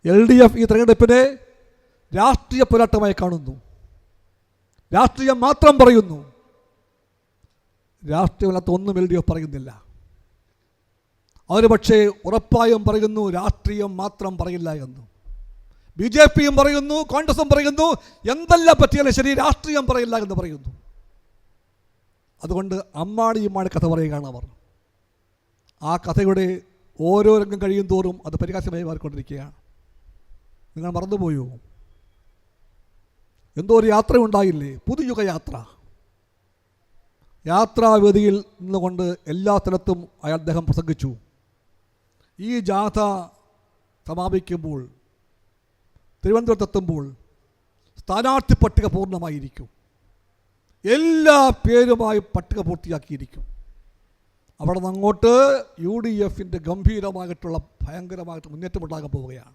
LDF ഈ തെരഞ്ഞെടുപ്പിനെ രാഷ്ട്രീയ പോരാട്ടമായി കാണുന്നു. രാഷ്ട്രീയം മാത്രം പറയുന്നു. രാഷ്ട്രീയമല്ലാത്ത ഒന്നും LDF പറയുന്നില്ല. അവർ പക്ഷേ ഉറപ്പായും പറയുന്നു രാഷ്ട്രീയം മാത്രം പറയില്ല എന്ന്. BJPയും പറയുന്നു, കോൺഗ്രസും പറയുന്നു, എന്തെല്ലാം പറ്റിയാലും ശരി രാഷ്ട്രീയം പറയില്ല എന്ന് പറയുന്നു. അതുകൊണ്ട് അമ്മാണിയുമാണ് കഥ പറയുകയാണ് അവർ. ആ കഥയുടെ ഓരോ രംഗം കഴിയും തോറും അത് പരിഹാസ്യമായി മാറിക്കൊണ്ടിരിക്കുകയാണ്. നിങ്ങൾ മറന്നുപോയോ? എന്തോ ഒരു യാത്ര ഉണ്ടായില്ലേ, പുതുയുഗ യാത്ര. യാത്രാവേദിയിൽ നിന്നുകൊണ്ട് എല്ലാ സ്ഥലത്തും അദ്ദേഹം പ്രസംഗിച്ചു. ഈ ജാഥ സമാപിക്കുമ്പോൾ, തിരുവനന്തപുരത്തെത്തുമ്പോൾ സ്ഥാനാർത്ഥി പട്ടിക പൂർണ്ണമായിരിക്കും. എല്ലാ പേരുമായി പട്ടിക പൂർത്തിയാക്കിയിരിക്കും. അവിടെ നിന്ന് അങ്ങോട്ട് UDFൻ്റെ ഗംഭീരമായിട്ടുള്ള ഭയങ്കരമായിട്ട് മുന്നേറ്റമുണ്ടാകാൻ പോവുകയാണ്.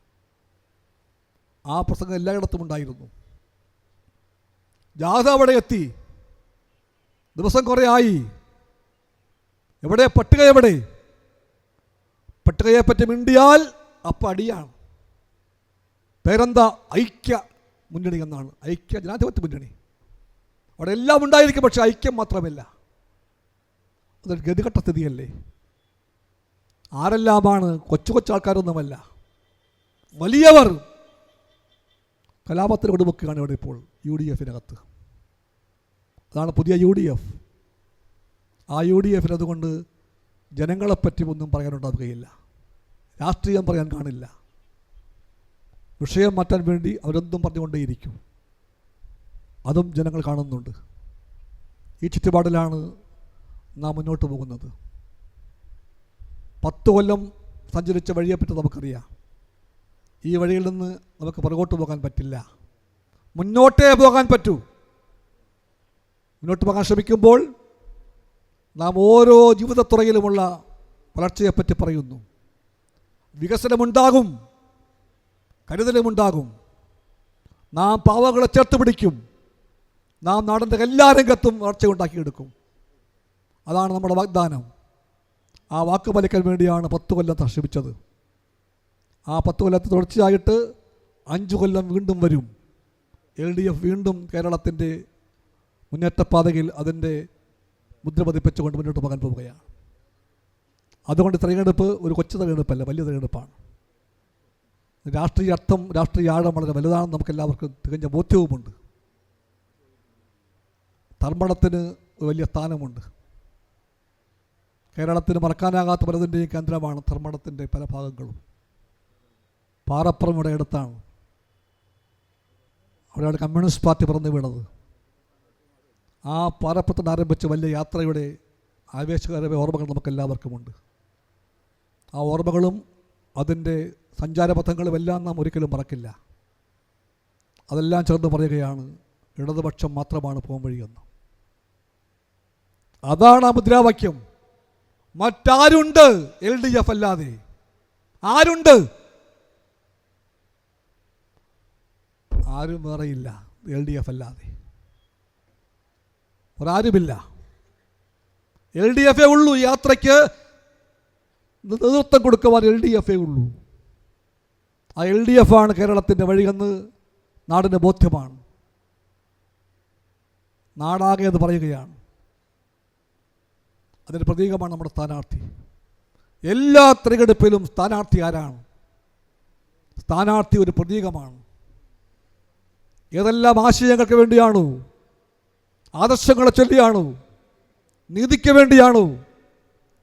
ആ പ്രസംഗം എല്ലായിടത്തും ഉണ്ടായിരുന്നു. ജാഥ അവിടെ എത്തി. ദിവസം കുറേ ആയി. എവിടെ പട്ടിക? എവിടെ പട്ടികയെപ്പറ്റി മിണ്ടിയാൽ അപ്പം അടിയാണ്. പേരെന്താ? ഐക്യ മുന്നണി എന്നാണ്. ഐക്യ ജനാധിപത്യ മുന്നണി. അവിടെ എല്ലാം ഉണ്ടായിരിക്കും, പക്ഷെ ഐക്യം മാത്രമല്ല. അതൊരു ഗതികെട്ട സ്ഥിതിയല്ലേ? ആരെല്ലാമാണ്? കൊച്ചു കൊച്ചാൾക്കാരൊന്നുമല്ല, വലിയവർ കലാപത്തിന് കൊടുവെക്കുകയാണ് ഇവിടെ ഇപ്പോൾ UDFിനകത്ത്. അതാണ് പുതിയ UDF. ആ UDFിന് അതുകൊണ്ട് ജനങ്ങളെപ്പറ്റി ഒന്നും പറയാനുണ്ടാവുകയില്ല. രാഷ്ട്രീയം പറയാൻ കാണില്ല. വിഷയം മാറ്റാൻ വേണ്ടി അവരെന്തും പറഞ്ഞുകൊണ്ടേയിരിക്കും. അതും ജനങ്ങൾ കാണുന്നുണ്ട്. ഈ ചുറ്റുപാടിലാണ് നാം മുന്നോട്ട് പോകുന്നത്. 10 കൊല്ലം സഞ്ചരിച്ച വഴിയെപ്പറ്റി നമുക്കറിയാം. ഈ വഴിയിൽ നിന്ന് നമുക്ക് പുറകോട്ട് പോകാൻ പറ്റില്ല. മുന്നോട്ടേ പോകാൻ പറ്റൂ. മുന്നോട്ട് പോകാൻ ശ്രമിക്കുമ്പോൾ നാം ഓരോ ജീവിതത്തുറയിലുമുള്ള വളർച്ചയെപ്പറ്റി പറയുന്നു. വികസനമുണ്ടാകും, കരുതലുമുണ്ടാകും. നാം പാവങ്ങളെ ചേർത്ത് പിടിക്കും. നാം നാടിൻ്റെ എല്ലാ രംഗത്തും വളർച്ചയുണ്ടാക്കിയെടുക്കും. അതാണ് നമ്മുടെ വാഗ്ദാനം. ആ വാക്ക് പാലിക്കാൻ വേണ്ടിയാണ് 10 കൊല്ലം ശ്രമിച്ചത്. ആ 10 കൊല്ലത്തെ തുടർച്ചയായിട്ട് 5 കൊല്ലം വീണ്ടും വരും. LDF വീണ്ടും കേരളത്തിൻ്റെ മുന്നേറ്റപ്പാതയിൽ അതിൻ്റെ മുദ്ര പതിപ്പിച്ചുകൊണ്ട് മുന്നോട്ട് പോകാൻ പോവുകയാണ്. അതുകൊണ്ട് തെരഞ്ഞെടുപ്പ് ഒരു കൊച്ചു തെരഞ്ഞെടുപ്പല്ല, വലിയ തെരഞ്ഞെടുപ്പാണ്. രാഷ്ട്രീയ അർത്ഥം, രാഷ്ട്രീയ ആഴം വളരെ വലുതാണെന്ന് നമുക്കെല്ലാവർക്കും തികഞ്ഞ ബോധ്യവുമുണ്ട്. ധർമ്മടത്തിന് ഒരു വലിയ സ്ഥാനമുണ്ട്. കേരളത്തിന് മറക്കാനാകാത്ത പലതിൻ്റെയും കേന്ദ്രമാണ് ധർമ്മടത്തിൻ്റെ പല ഭാഗങ്ങളും. പാറപ്പുറം ഇവിടെ അടുത്താണ്. അവിടെയാണ് കമ്മ്യൂണിസ്റ്റ് പാർട്ടി പിറന്നു വീണത്. ആ പാറപ്പുറത്ത് ആരംഭിച്ച വലിയ യാത്രയുടെ ആവേശകരമായ ഓർമ്മകൾ നമുക്കെല്ലാവർക്കുമുണ്ട്. ആ ഓർമ്മകളും അതിൻ്റെ സഞ്ചാരപഥങ്ങളുമെല്ലാം നാം ഒരിക്കലും മറക്കില്ല. അതെല്ലാം ചേർന്ന് പറയുകയാണ് ഇടതുപക്ഷം മാത്രമാണ് പോകാൻ വഴിയെന്ന്. അതാണ് ആ മുദ്രാവാക്യം. മറ്റാരുണ്ട് LDF അല്ലാതെ? ആരുണ്ട്? ആരും വേറെയില്ല LDF അല്ലാതെ. ഒരാരുമില്ല. LDF ഉള്ളൂ. ഈ യാത്രയ്ക്ക് നേതൃത്വം കൊടുക്കുവാൻ LDF ഉള്ളൂ. ആ LDF ആണ് കേരളത്തിൻ്റെ വഴിയെന്ന് നാടിന് ബോധ്യമാണ്. നാടാകെ അത് പറയുകയാണ്. അതിൻ്റെ പ്രതീകമാണ് നമ്മുടെ സ്ഥാനാർത്ഥി. എല്ലാ തെരഞ്ഞെടുപ്പിലും സ്ഥാനാർത്ഥി ആരാണ്? സ്ഥാനാർത്ഥി ഒരു പ്രതീകമാണ്. ഏതെല്ലാം ആശയങ്ങൾക്ക് വേണ്ടിയാണോ? ആദർശങ്ങളെ ചൊല്ലിയാണോ? നീതിക്ക് വേണ്ടിയാണോ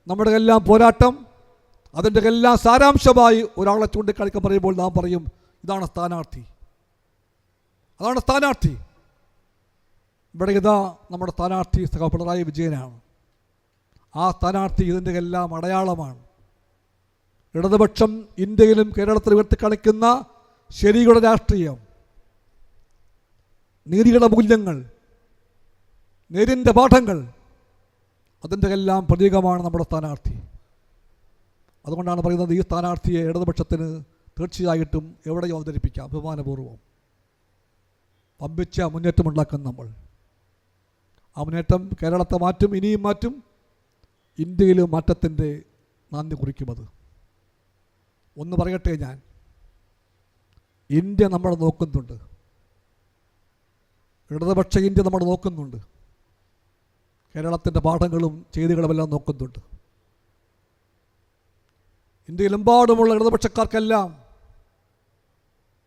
നമ്മുടെ എല്ലാം പോരാട്ടം? അതിൻ്റെ എല്ലാം സാരാംശമായി ഒരാളെ ചൂണ്ടിക്കാണിക്കാൻ പറയുമ്പോൾ നാം പറയും ഇതാണ് സ്ഥാനാർത്ഥി, അതാണ് സ്ഥാനാർത്ഥി. ഇവിടെ ഇതാ നമ്മുടെ സ്ഥാനാർത്ഥി സഖാവ് പിണറായി വിജയനാണ്. ആ സ്ഥാനാർത്ഥി ഇതിൻ്റെ എല്ലാം അടയാളമാണ്. ഇടതുപക്ഷം ഇന്ത്യയിലും കേരളത്തിലും ഉയർത്തിക്കാണിക്കുന്ന ശരിയുടെ രാഷ്ട്രീയം, നീതിയുടെ മൂല്യങ്ങൾ, നേരിൻ്റെ പാഠങ്ങൾ, അതിൻ്റെ എല്ലാം പ്രതീകമാണ് നമ്മുടെ സ്ഥാനാർത്ഥി. അതുകൊണ്ടാണ് പറയുന്നത് ഈ സ്ഥാനാർത്ഥിയെ ഇടതുപക്ഷത്തിന് തീർച്ചയായിട്ടും എവിടെയും അവതരിപ്പിക്കാം അഭിമാനപൂർവ്വം. പമ്പിച്ച മുന്നേറ്റമുണ്ടാക്കും നമ്മൾ. ആ മുന്നേറ്റം കേരളത്തെ മാറ്റും, ഇനിയും മാറ്റും. ഇന്ത്യയിലും മാറ്റത്തിൻ്റെ നാന്ദി കുറിക്കുമത്. ഒന്ന് പറയട്ടെ, ഞാൻ ഇന്ത്യ നമ്മളെ നോക്കുന്നുണ്ട്. ഇടതുപക്ഷ ഇന്ത്യ നമ്മൾ നോക്കുന്നുണ്ട്. കേരളത്തിൻ്റെ പാഠങ്ങളും ചെയ്തികളുമെല്ലാം നോക്കുന്നുണ്ട്. ഇന്ത്യയിലെമ്പാടുമുള്ള ഇടതുപക്ഷക്കാർക്കെല്ലാം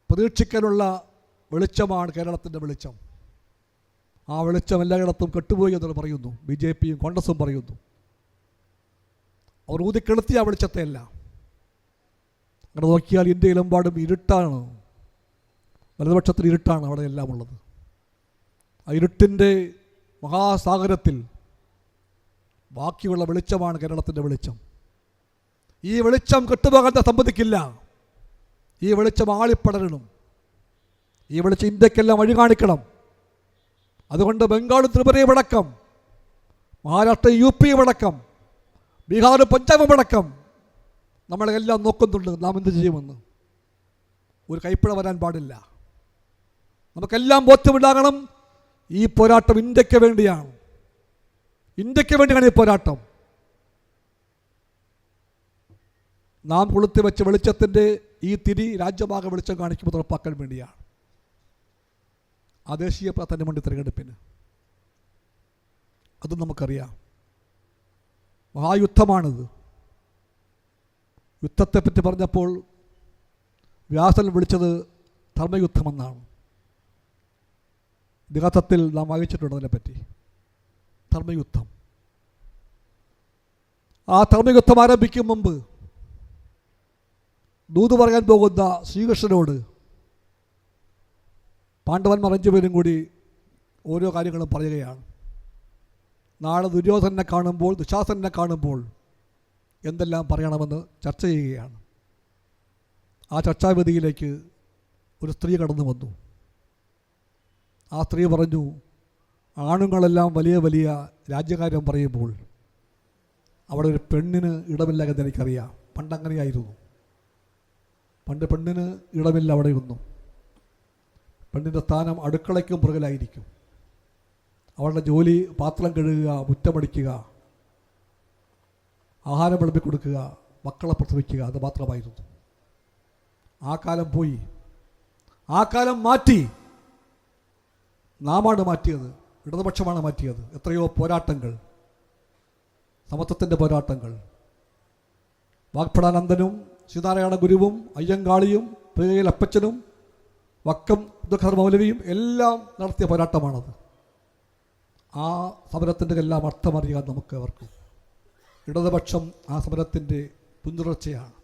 പ്രതീക്ഷിക്കാനുള്ള വെളിച്ചമാണ് കേരളത്തിൻ്റെ വെളിച്ചം. ആ വെളിച്ചം എല്ലായിടത്തും കെട്ടുപോയി എന്ന് പറയുന്നു. BJPയും കോൺഗ്രസും പറയുന്നു. അവർ ഊതിക്കെടുത്തിയ ആ വെളിച്ചത്തെ അല്ല. അങ്ങനെ നോക്കിയാൽ ഇന്ത്യയിലെമ്പാടും ഇരുട്ടാണ്. വലതുപക്ഷത്തിന് ഇരുട്ടാണ് അവിടെ എല്ലാം ഉള്ളത്. ആ ഇരുട്ടിൻ്റെ മഹാസാഗരത്തിൽ ബാക്കിയുള്ള വെളിച്ചമാണ് കേരളത്തിൻ്റെ വെളിച്ചം. ഈ വെളിച്ചം കെട്ടുപോകാൻ സമ്മതിക്കില്ല. ഈ വെളിച്ചം ആളിപ്പടരണം. ഈ വെളിച്ചം ഇന്ത്യക്കെല്ലാം വഴി കാണിക്കണം. അതുകൊണ്ട് ബംഗാളും ത്രിപുരയും അടക്കം, മഹാരാഷ്ട്ര UP അടക്കം, ബീഹാർ പഞ്ചാബും അടക്കം നമ്മളെല്ലാം നോക്കുന്നുണ്ട് നാം എന്ത് ചെയ്യുമെന്ന്. ഒരു കൈപ്പിഴ വരാൻ പാടില്ല. നമുക്കെല്ലാം ബോധ്യമുണ്ടാകണം. ഈ പോരാട്ടം ഇന്ത്യക്ക് വേണ്ടിയാണ്. ഇന്ത്യക്ക് വേണ്ടിയാണ് ഈ പോരാട്ടം. നാം കൊളുത്തി വെച്ച വെളിച്ചത്തിൻ്റെ ഈ തിരി രാജ്യമാകെ വെളിച്ചം കാണിക്കുമ്പോൾ ഉറപ്പാക്കാൻ വേണ്ടിയാണ്. ആ ദേശീയ പ്രാധാന്യം വേണ്ടി തിരഞ്ഞെടുപ്പിന് അത് നമുക്കറിയാം. മഹായുദ്ധമാണിത്. യുദ്ധത്തെപ്പറ്റി പറഞ്ഞപ്പോൾ വ്യാസൻ വിളിച്ചത് ധർമ്മയുദ്ധമെന്നാണ്. ഇതിഹാസത്തിൽ നാം വായിച്ചിട്ടുണ്ട് അതിനെപ്പറ്റി. ധർമ്മയുദ്ധം. ആ ധർമ്മയുദ്ധം ആരംഭിക്കും മുമ്പ് ദൂത് പറയാൻ പോകുന്ന ശ്രീകൃഷ്ണനോട് പാണ്ഡവന്മാർ 5 പേരും കൂടി ഓരോ കാര്യങ്ങളും പറയുകയാണ്. നാളെ ദുര്യോധനെ കാണുമ്പോൾ, ദുശാസനെ കാണുമ്പോൾ എന്തെല്ലാം പറയണമെന്ന് ചർച്ച ചെയ്യുകയാണ്. ആ ചർച്ചാവേദിയിലേക്ക് ഒരു സ്ത്രീ കടന്നു വന്നു. ആ സ്ത്രീ പറഞ്ഞു, ആണുങ്ങളെല്ലാം വലിയ വലിയ രാജ്യകാര്യം പറയുമ്പോൾ അവിടെ ഒരു പെണ്ണിന് ഇടമില്ല എന്ന് എനിക്കറിയാം. പണ്ടങ്ങനെയായിരുന്നു. പണ്ട് പെണ്ണിന് ഇടമില്ല അവിടെയൊന്നും. പെണ്ണിൻ്റെ സ്ഥാനം അടുക്കളയ്ക്കും പുറകിലായിരിക്കും. അവളുടെ ജോലി പാത്രം കഴുകുക, മുറ്റമടിക്കുക, ആഹാരം വിളമ്പി കൊടുക്കുക, മക്കളെ പ്രസവിക്കുക, അത് മാത്രമായിരുന്നു. ആ കാലം പോയി. ആ കാലം മാറ്റി. നാമാണ് മാറ്റിയത്. ഇടതുപക്ഷമാണ് മാറ്റിയത്. എത്രയോ പോരാട്ടങ്ങൾ, സമത്വത്തിൻ്റെ പോരാട്ടങ്ങൾ, വാഗ്ഭടാനന്ദനും ശ്രീനാരായണ ഗുരുവും അയ്യങ്കാളിയും പേയിൽ അപ്പച്ചനും വക്കം ദുഃഖർ മൗലവിയും എല്ലാം നടത്തിയ പോരാട്ടമാണത്. ആ സമരത്തിൻ്റെ എല്ലാം അർത്ഥമറിയാൻ നമുക്ക് അവർക്കും. ഇടതുപക്ഷം ആ സമരത്തിൻ്റെ പിന്തുടർച്ചയാണ്.